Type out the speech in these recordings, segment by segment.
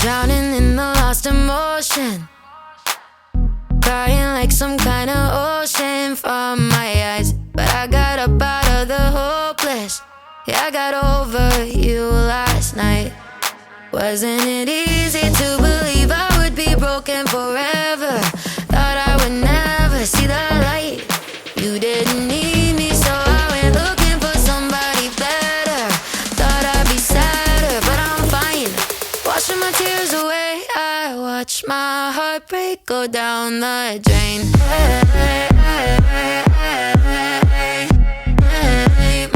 drowning in the lost emotion, crying like some kind of ocean from my eyes. But I got up out of the hopeless. Yeah, I got over you last night. Wasn't it easy to believe I would be broken forever? Thought I would never see the light. You didn't need me, so I went looking for somebody better. Thought I'd be sadder, but I'm fine. Washing my tears away, I watch my heartbreak go down the drain.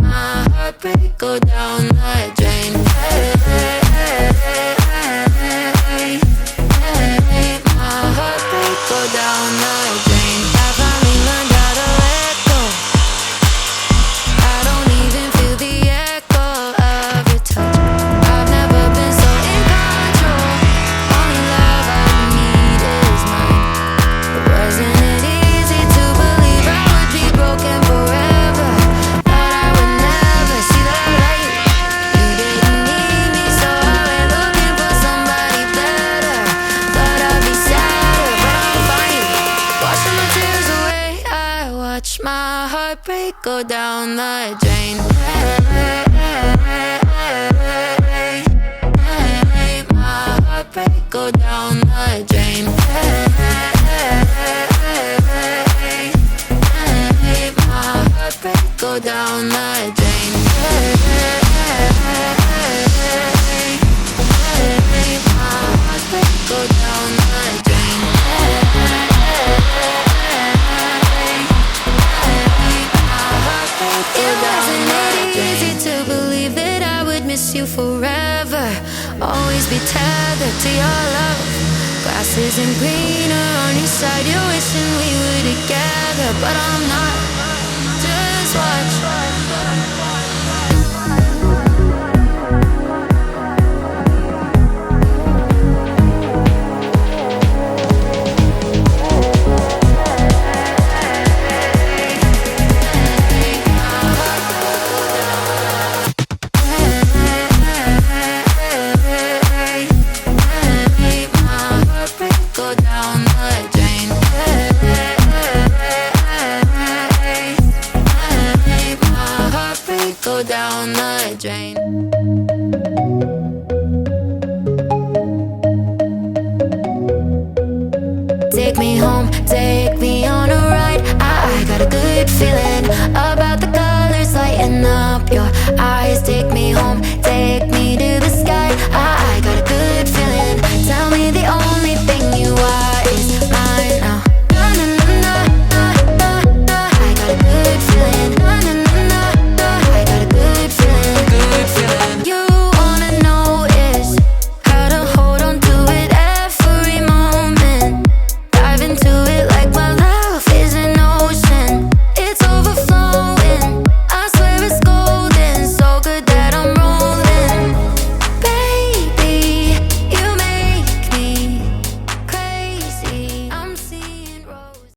My heartbreak go down the drain. My heartbreak go down the drain. I finally learned how to let go. I don't even feel the echo of your touch. I've never been so in control. Only love I need is mine. Wasn't it easy to believe I would be broken forever? Thought I would never see the light. You didn't need me, so I went looking for somebody better. Thought I'd be sadder, but I'm fine. Washing my tears away, I watch my heartbreak go down the drain. My heartbreak go down the drain. My heartbreak go down the drain. My heartbreak go down the drain. It wasn't easy to believe that I would miss you forever. Always be tethered to your love. Grass isn't greener on your side. You're wishing we were together, but I'm not. Just watch. Go down the drain. My heartbreak go down the drain. Take me home, take me on a ride. I got a good feeling about the colors lighting up your eyes. Take